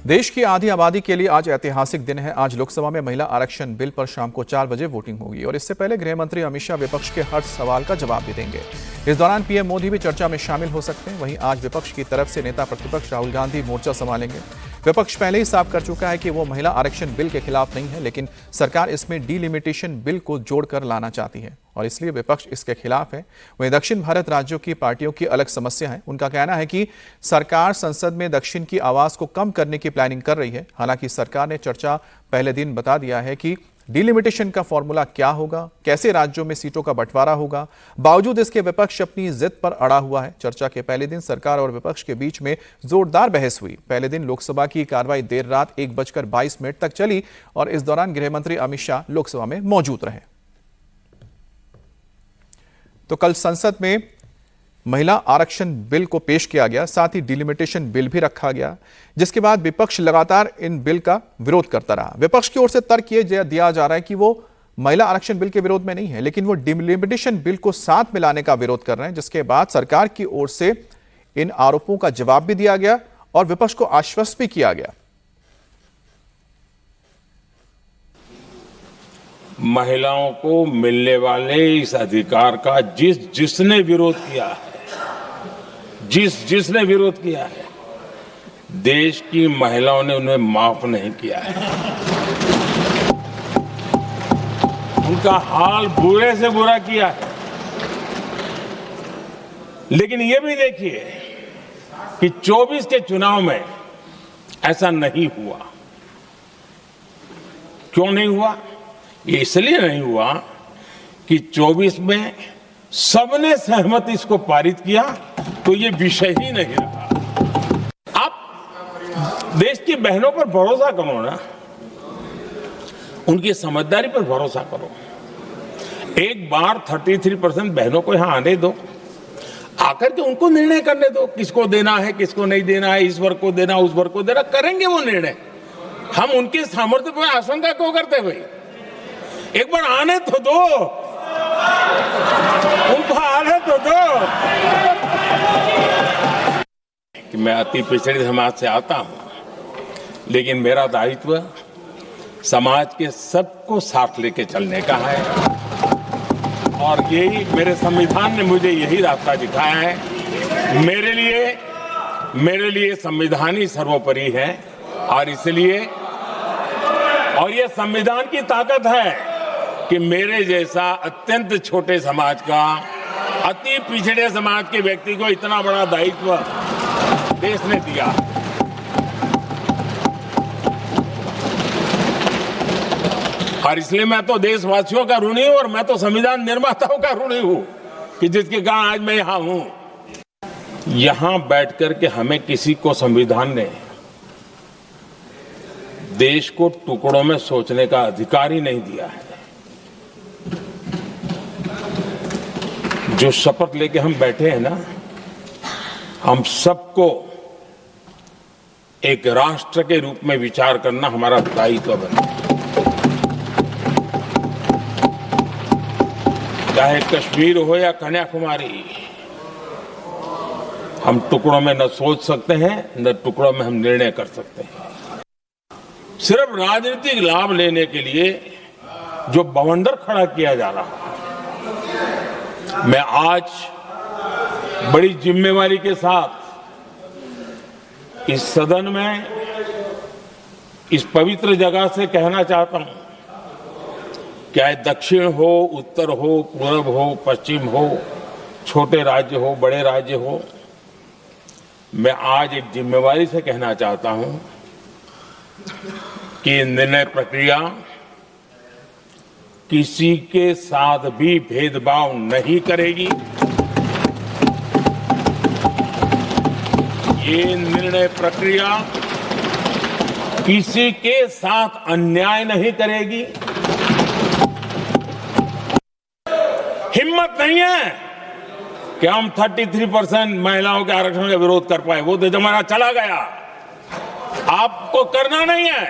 देश की आधी आबादी के लिए आज ऐतिहासिक दिन है। आज लोकसभा में महिला आरक्षण बिल पर शाम को 4 बजे वोटिंग होगी और इससे पहले गृह मंत्री अमित शाह विपक्ष के हर सवाल का जवाब भी देंगे। इस दौरान पीएम मोदी भी चर्चा में शामिल हो सकते हैं। वहीं आज विपक्ष की तरफ से नेता प्रतिपक्ष राहुल गांधी मोर्चा संभालेंगे। विपक्ष पहले ही साफ कर चुका है कि वो महिला आरक्षण बिल के खिलाफ नहीं है, लेकिन सरकार इसमें डिलिमिटेशन बिल को जोड़कर लाना चाहती है और इसलिए विपक्ष इसके खिलाफ है। वहीं दक्षिण भारत राज्यों की पार्टियों की अलग समस्या है। उनका कहना है कि सरकार संसद में दक्षिण की आवाज को कम करने की प्लानिंग कर रही है। हालांकि सरकार ने चर्चा पहले दिन बता दिया है कि डिलिमिटेशन का फॉर्मूला क्या होगा, कैसे राज्यों में सीटों का बंटवारा होगा। बावजूद इसके विपक्ष अपनी जिद पर अड़ा हुआ है। चर्चा के पहले दिन सरकार और विपक्ष के बीच में जोरदार बहस हुई। पहले दिन लोकसभा की कार्रवाई देर रात 1:22 तक चली और इस दौरान गृह मंत्री अमित शाह लोकसभा में मौजूद रहे। तो कल संसद में महिला आरक्षण बिल को पेश किया गया, साथ ही डिलिमिटेशन बिल भी रखा गया, जिसके बाद विपक्ष लगातार इन बिल का विरोध करता रहा। विपक्ष की ओर से तर्क ये दिया जा रहा है कि वो महिला आरक्षण बिल के विरोध में नहीं है, लेकिन वो डिलिमिटेशन बिल को साथ मिलाने का विरोध कर रहे हैं, जिसके बाद सरकार की ओर से इन आरोपों का जवाब भी दिया गया और विपक्ष को आश्वस्त भी किया गया। महिलाओं को मिलने वाले इस अधिकार का जिसने विरोध किया है, जिसने विरोध किया है, देश की महिलाओं ने उन्हें माफ नहीं किया है। उनका हाल बुरे से बुरा किया है। लेकिन ये भी देखिए कि 24 के चुनाव में ऐसा नहीं हुआ। क्यों नहीं हुआ? ये इसलिए नहीं हुआ कि 24 में सबने सहमति इसको पारित किया, तो ये विषय ही नहीं रहा। आप देश की बहनों पर भरोसा करो ना, उनकी समझदारी पर भरोसा करो। एक बार 33% बहनों को यहां आने दो, आकर के उनको निर्णय करने दो, किसको देना है, किसको नहीं देना है, इस वर्ग को देना, उस वर्ग को देना, करेंगे वो निर्णय। हम उनके सामर्थ्य पर आशंका क्यों करते भाई? एक बार आने तो दो, उनको आने तो दो। कि मैं अति पिछड़े समाज से आता हूं, लेकिन मेरा दायित्व समाज के सबको साथ लेके चलने का है और यही मेरे संविधान ने मुझे यही रास्ता दिखाया है। मेरे लिए संविधान ही सर्वोपरि है और इसलिए और ये संविधान की ताकत है कि मेरे जैसा अत्यंत छोटे समाज का, अति पिछड़े समाज के व्यक्ति को इतना बड़ा दायित्व देश ने दिया। और इसलिए मैं तो देशवासियों का ऋणी हूं और मैं तो संविधान निर्माताओं का ऋणी हूं कि जिसके कारण आज मैं यहां हूं। यहां बैठकर के हमें किसी को संविधान ने देश को टुकड़ों में सोचने का अधिकार ही नहीं दिया है। जो शपथ लेके हम बैठे हैं ना, हम सबको एक राष्ट्र के रूप में विचार करना हमारा दायित्व बना। चाहे कश्मीर हो या कन्याकुमारी, हम टुकड़ों में न सोच सकते हैं, न टुकड़ों में हम निर्णय कर सकते हैं। सिर्फ राजनीतिक लाभ लेने के लिए जो बवंडर खड़ा किया जा रहा है, मैं आज बड़ी जिम्मेवारी के साथ इस सदन में, इस पवित्र जगह से कहना चाहता हूं, चाहे दक्षिण हो, उत्तर हो, पूर्व हो, पश्चिम हो, छोटे राज्य हो, बड़े राज्य हो, मैं आज एक जिम्मेवारी से कहना चाहता हूं कि निर्णय प्रक्रिया किसी के साथ भी भेदभाव नहीं करेगी। ये निर्णय प्रक्रिया किसी के साथ अन्याय नहीं करेगी। हिम्मत नहीं है कि हम 33% महिलाओं के आरक्षण का विरोध कर पाए। वो तो जमाना चला गया, आपको करना नहीं है।